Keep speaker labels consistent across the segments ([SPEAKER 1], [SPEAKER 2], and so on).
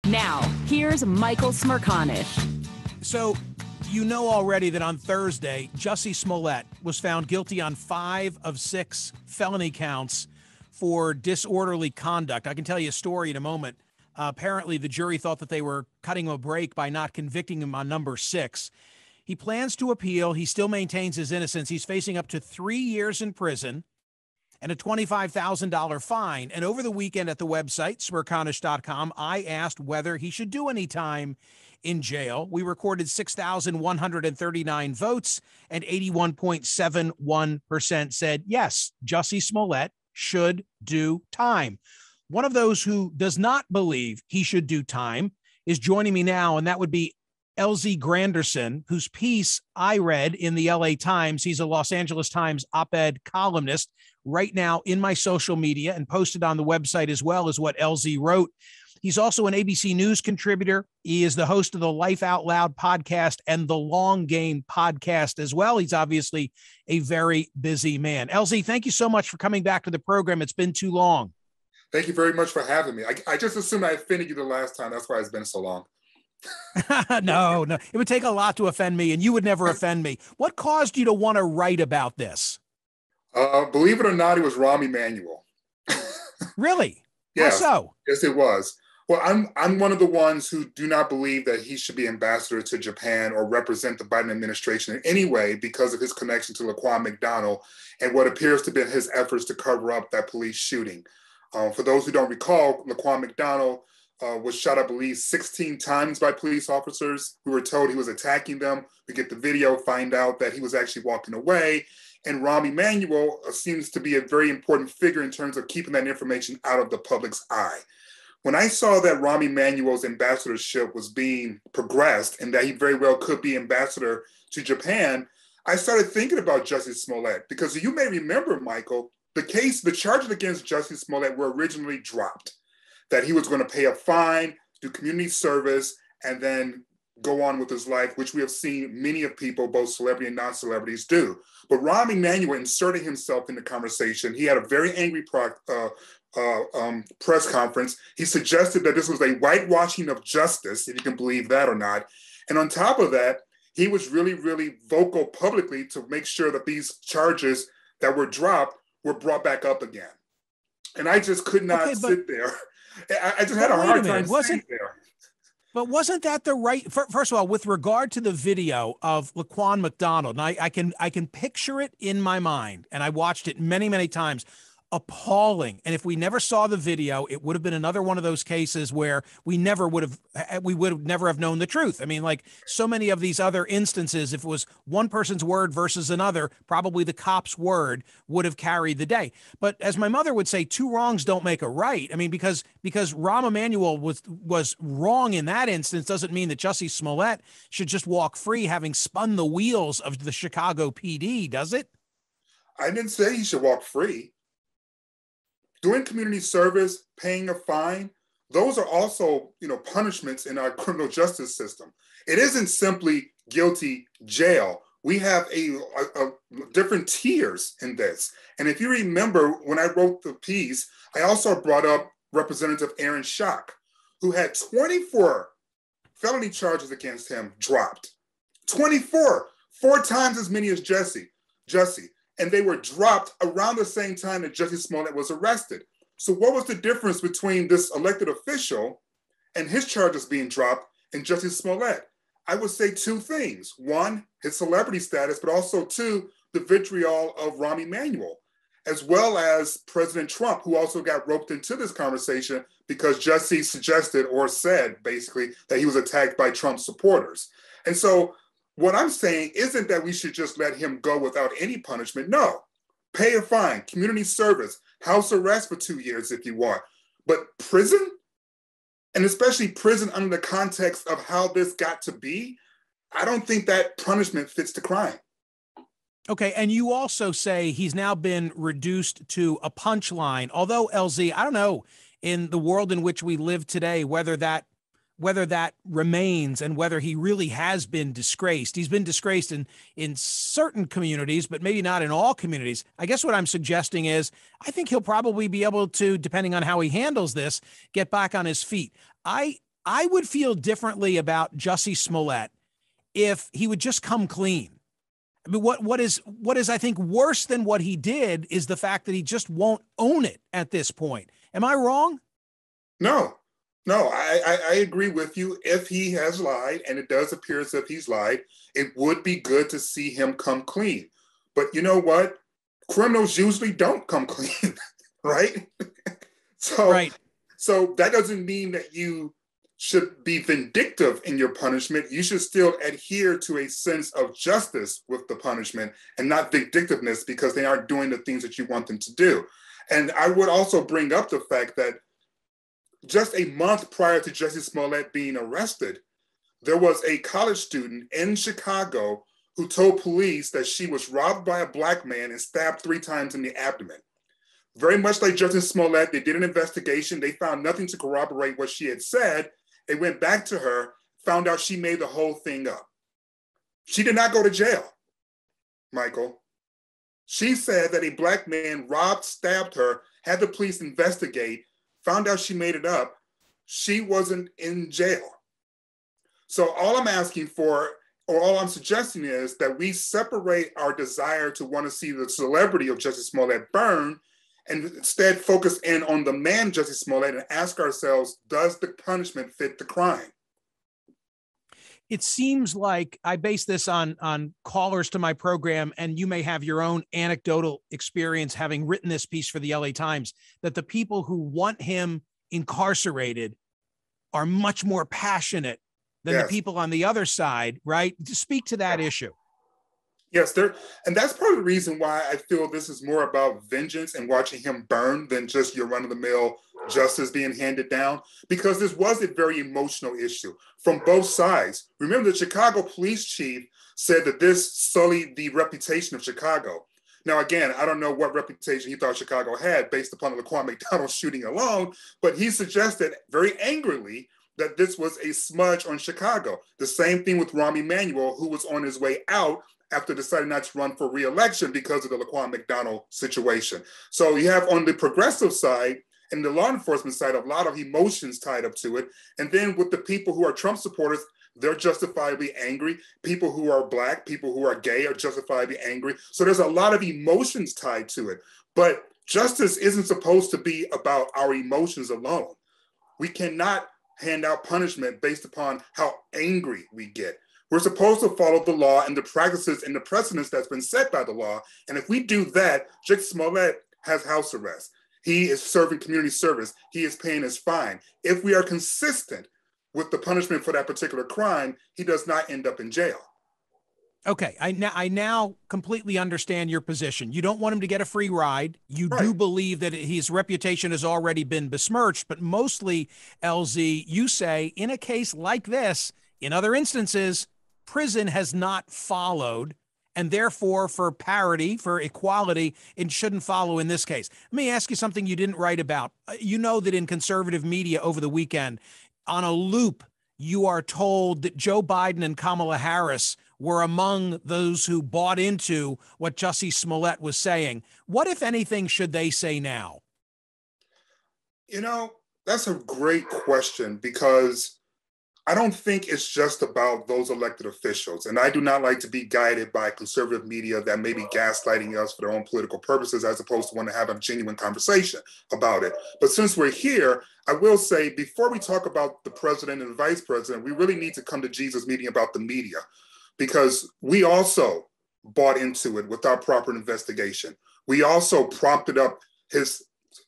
[SPEAKER 1] Now, here's Michael Smerconish.
[SPEAKER 2] So, you know already that on Thursday, Jussie Smollett was found guilty on 5 of 6 felony counts for disorderly conduct. I can tell you a story in a moment. Apparently, the jury thought that they were cutting him a break by not convicting him on number 6. He plans to appeal. He still maintains his innocence. He's facing up to 3 years in prison and a $25,000 fine. And over the weekend at the website, Smerconish.com, I asked whether he should do any time in jail. We recorded 6,139 votes, and 81.71% said, yes, Jussie Smollett should do time. One of those who does not believe he should do time is joining me now, and that would be LZ Granderson, whose piece I read in the LA Times. He's a Los Angeles Times op-ed columnist. Right now in my social media and posted on the website as well as what LZ wrote. He's also an ABC News contributor. He is the host of the Life Out Loud podcast and the Long Game podcast as well. He's obviously a very busy man. LZ, thank you so much for coming back to the program. It's been too long.
[SPEAKER 3] Thank you very much for having me. I just assumed I offended you the last time. That's why it's been so long.
[SPEAKER 2] No. It would take a lot to offend me, and you would never offend me. What caused you to want to write about this?
[SPEAKER 3] Believe it or not, it was Rahm Emanuel.
[SPEAKER 2] Really?
[SPEAKER 3] Yes.
[SPEAKER 2] How so?
[SPEAKER 3] Yes, it was. Well, I'm one of the ones who do not believe that he should be ambassador to Japan or represent the Biden administration in any way because of his connection to Laquan McDonald and what appears to be his efforts to cover up that police shooting. For those who don't recall, Laquan McDonald was shot, I believe, 16 times by police officers who were told he was attacking them. We get the video, find out that he was actually walking away. And Rahm Emanuel seems to be a very important figure in terms of keeping that information out of the public's eye. When I saw that Rahm Emanuel's ambassadorship was being progressed and that he very well could be ambassador to Japan, I started thinking about Jussie Smollett, because you may remember, Michael, the charges against Jussie Smollett were originally dropped, that he was going to pay a fine, do community service, and then go on with his life, which we have seen many of people, both celebrity and non-celebrities, do. But Rahm Emanuel inserted himself in the conversation. He had a very angry press conference. He suggested that this was a whitewashing of justice, if you can believe that or not. And on top of that, he was really, really vocal publicly to make sure that these charges that were dropped were brought back up again. And I just could not sit there. I just had a hard time sitting there.
[SPEAKER 2] But wasn't that the right? First of all, with regard to the video of Laquan McDonald, and I can picture it in my mind, and I watched it many, many times. Appalling. And if we never saw the video, it would have been another one of those cases where we would never have known the truth. I mean, like so many of these other instances, if it was one person's word versus another, probably the cop's word would have carried the day. But as my mother would say, 2 wrongs don't make a right. I mean, because Rahm Emanuel was wrong in that instance doesn't mean that Jussie Smollett should just walk free having spun the wheels of the Chicago PD, does it?
[SPEAKER 3] I didn't say he should walk free. Doing community service, paying a fine, those are also, punishments in our criminal justice system. It isn't simply guilty jail. We have a different tiers in this. And if you remember, when I wrote the piece, I also brought up Representative Aaron Schock, who had 24 felony charges against him dropped. 24, 4 times as many as Jussie. And they were dropped around the same time that Jussie Smollett was arrested. So what was the difference between this elected official and his charges being dropped and Jussie Smollett? I would say 2 things. 1, his celebrity status, but also 2, the vitriol of Rahm Emanuel, as well as President Trump, who also got roped into this conversation because Jussie suggested or said basically that he was attacked by Trump supporters. And so what I'm saying isn't that we should just let him go without any punishment. No, pay a fine, community service, house arrest for 2 years if you want. But prison, and especially prison under the context of how this got to be, I don't think that punishment fits the crime.
[SPEAKER 2] Okay, and you also say he's now been reduced to a punchline. Although, LZ, I don't know, in the world in which we live today, whether that remains and whether he really has been disgraced. He's been disgraced in certain communities, but maybe not in all communities. I guess what I'm suggesting is I think he'll probably be able to, depending on how he handles this, get back on his feet. I I would feel differently about Jussie Smollett if he would just come clean. I mean, what is I think worse than what he did is the fact that he just won't own it at this point. Am I wrong?
[SPEAKER 3] No, I agree with you. If he has lied, and it does appear as if he's lied, it would be good to see him come clean. But you know what? Criminals usually don't come clean, right?
[SPEAKER 2] Right.
[SPEAKER 3] So that doesn't mean that you should be vindictive in your punishment. You should still adhere to a sense of justice with the punishment and not vindictiveness because they aren't doing the things that you want them to do. And I would also bring up the fact that just a month prior to Jussie Smollett being arrested, there was a college student in Chicago who told police that she was robbed by a Black man and stabbed 3 times in the abdomen. Very much like Jussie Smollett, they did an investigation. They found nothing to corroborate what she had said. They went back to her, found out she made the whole thing up. She did not go to jail, Michael. She said that a Black man robbed, stabbed her, had the police investigate, found out she made it up. She wasn't in jail. So all I'm asking for, or all I'm suggesting is that we separate our desire to want to see the celebrity of Jussie Smollett burn and instead focus in on the man, Jussie Smollett, and ask ourselves, does the punishment fit the crime?
[SPEAKER 2] It seems like I base this on callers to my program, and you may have your own anecdotal experience having written this piece for the LA Times, that the people who want him incarcerated are much more passionate than the people on the other side, right? To speak to that issue.
[SPEAKER 3] Yes, and that's part of the reason why I feel this is more about vengeance and watching him burn than just your run-of-the-mill justice being handed down, because this was a very emotional issue from both sides. Remember, the Chicago police chief said that this sullied the reputation of Chicago. Now, again, I don't know what reputation he thought Chicago had based upon the Laquan McDonald shooting alone, but he suggested very angrily that this was a smudge on Chicago. The same thing with Rahm Emanuel, who was on his way out after deciding not to run for re-election because of the Laquan McDonald situation. So you have on the progressive side and the law enforcement side a lot of emotions tied up to it. And then with the people who are Trump supporters, they're justifiably angry. People who are Black, people who are gay are justifiably angry. So there's a lot of emotions tied to it. But justice isn't supposed to be about our emotions alone. We cannot hand out punishment based upon how angry we get. We're supposed to follow the law and the practices and the precedents that's been set by the law. And if we do that, Jussie Smollett has house arrest. He is serving community service. He is paying his fine. If we are consistent with the punishment for that particular crime, he does not end up in jail.
[SPEAKER 2] Okay, I now completely understand your position. You don't want him to get a free ride. You do believe that his reputation has already been besmirched, but mostly, LZ, you say in a case like this, in other instances, prison has not followed, and therefore for parity, for equality, it shouldn't follow in this case. Let me ask you something you didn't write about. You know that in conservative media over the weekend, on a loop, you are told that Joe Biden and Kamala Harris were among those who bought into what Jussie Smollett was saying. What, if anything, should they say now?
[SPEAKER 3] You know, that's a great question, because I don't think it's just about those elected officials. And I do not like to be guided by conservative media that may be gaslighting us for their own political purposes, as opposed to want to have a genuine conversation about it. But since we're here, I will say, before we talk about the president and the vice president, we really need to come to Jesus meeting about the media, because we also bought into it without proper investigation. We also prompted up his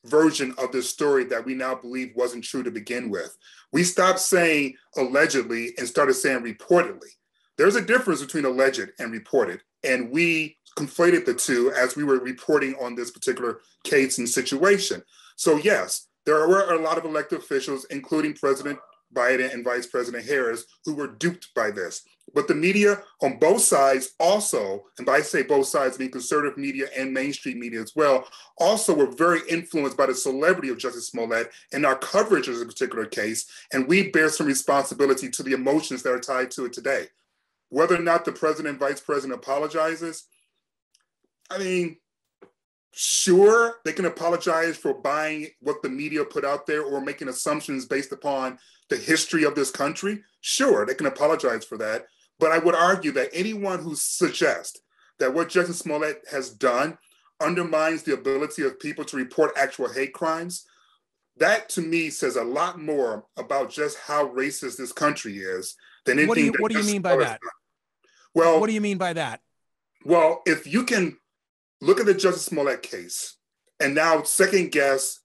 [SPEAKER 3] version of this story that we now believe wasn't true to begin with. We stopped saying allegedly and started saying reportedly. There's a difference between alleged and reported, and we conflated the two as we were reporting on this particular case and situation. So yes, there were a lot of elected officials, including President Biden and Vice President Harris, who were duped by this. But the media on both sides also, and by I say both sides, I mean conservative media and mainstream media as well, also were very influenced by the celebrity of Jussie Smollett and our coverage of this particular case. And we bear some responsibility to the emotions that are tied to it today. Whether or not the president and vice president apologizes, I mean, sure, they can apologize for buying what the media put out there or making assumptions based upon the history of this country, sure, they can apologize for that. But I would argue that anyone who suggests that what Jussie Smollett has done undermines the ability of people to report actual hate crimes, that to me says a lot more about just how racist this country is than anything.
[SPEAKER 2] What do you mean by that?
[SPEAKER 3] Well,
[SPEAKER 2] what do you mean by that?
[SPEAKER 3] Well, if you can look at the Jussie Smollett case and now second guess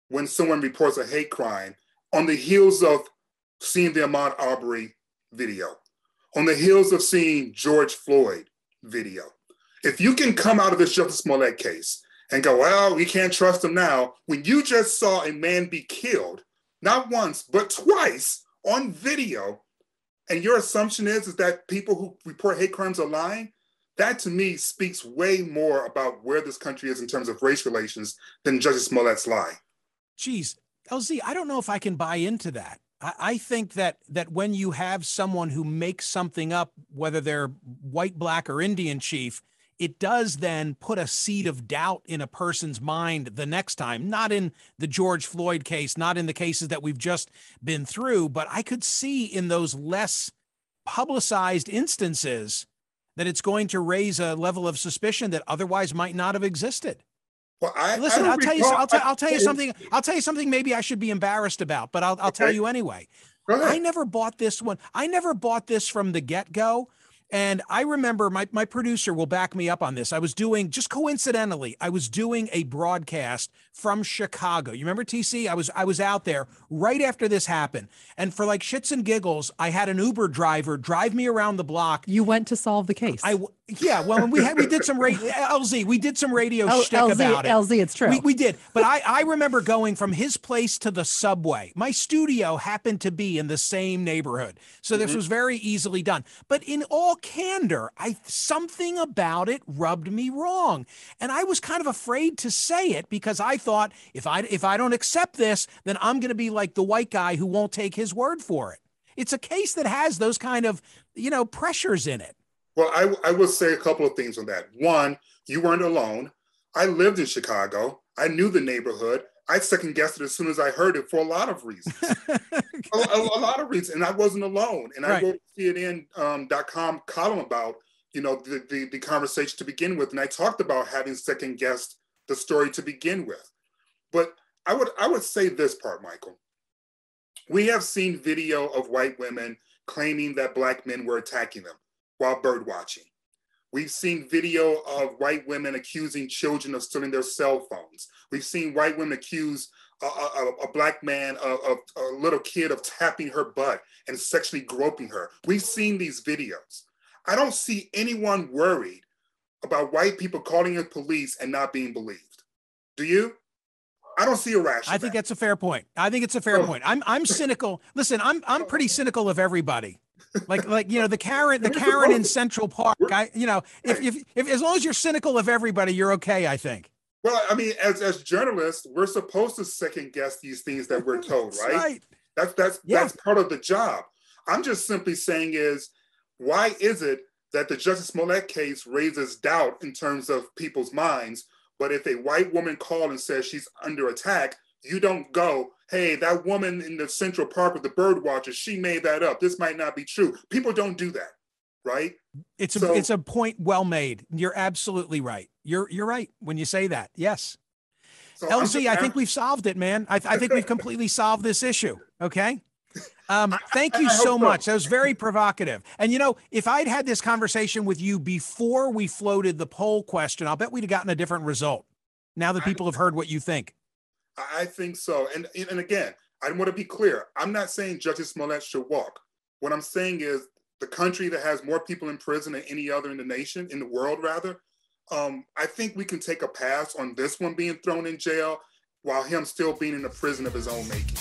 [SPEAKER 3] when someone reports a hate crime on the heels of seeing the Ahmaud Arbery video, on the heels of seeing George Floyd video, if you can come out of this Jussie Smollett case and go, well, we can't trust him now, when you just saw a man be killed, not once, but twice on video, and your assumption is that people who report hate crimes are lying, that to me speaks way more about where this country is in terms of race relations than Jussie Smollett's lie.
[SPEAKER 2] Geez, LZ, I don't know if I can buy into that. I think that when you have someone who makes something up, whether they're white, black, or Indian chief, it does then put a seed of doubt in a person's mind the next time, not in the George Floyd case, not in the cases that we've just been through, but I could see in those less publicized instances that it's going to raise a level of suspicion that otherwise might not have existed.
[SPEAKER 3] Well,
[SPEAKER 2] Listen, I'll tell you something. I'll tell you something maybe I should be embarrassed about, but I'll tell you anyway. I never bought this one. I never bought this from the get-go. And I remember my producer will back me up on this. I was doing, just coincidentally, I was doing a broadcast from Chicago. You remember, TC? I was out there right after this happened. And for like shits and giggles, I had an Uber driver drive me around the block.
[SPEAKER 4] You went to solve the case.
[SPEAKER 2] Yeah, well, we did some LZ. We did some radio shtick about it.
[SPEAKER 4] LZ, it's true.
[SPEAKER 2] We did, but I remember going from his place to the subway. My studio happened to be in the same neighborhood, so this was very easily done. But in all candor, something about it rubbed me wrong, and I was kind of afraid to say it because I thought if I don't accept this, then I'm going to be like the white guy who won't take his word for it. It's a case that has those kind of pressures in it.
[SPEAKER 3] Well, I will say a couple of things on that. One, you weren't alone. I lived in Chicago. I knew the neighborhood. I second guessed it as soon as I heard it for a lot of reasons. a lot of reasons. And I wasn't alone. And I wrote a CNN.com column about, the conversation to begin with. And I talked about having second guessed the story to begin with. But I would say this part, Michael. We have seen video of white women claiming that Black men were attacking them while bird watching. We've seen video of white women accusing children of stealing their cell phones. We've seen white women accuse a Black man, of a little kid, of tapping her butt and sexually groping her. We've seen these videos. I don't see anyone worried about white people calling the police and not being believed. Do you? I don't see a rationale.
[SPEAKER 2] I think that's a fair point. I think it's a fair point. I'm cynical. Listen, I'm pretty cynical of everybody. Like the Karen in Central Park. If as long as you're cynical of everybody, you're okay, I think.
[SPEAKER 3] Well, I mean, as journalists, we're supposed to second guess these things that we're told, right? That's part of the job. I'm just simply saying why is it that the Jussie Smollett case raises doubt in terms of people's minds, but if a white woman calls and says she's under attack, you don't go, hey, that woman in the Central Park with the bird watchers, she made that up. This might not be true. People don't do that, right?
[SPEAKER 2] It's a point well made. You're absolutely right. You're right when you say that. Yes. So LZ, I think we've solved it, man. I think we've completely solved this issue. Okay. Thank you so much. That was very provocative. And if I'd had this conversation with you before we floated the poll question, I'll bet we'd have gotten a different result. Now that people have heard what you think.
[SPEAKER 3] I think so. And again, I want to be clear. I'm not saying Jussie Smollett should walk. What I'm saying is the country that has more people in prison than any other in the world, rather. I think we can take a pass on this one being thrown in jail while him still being in a prison of his own making.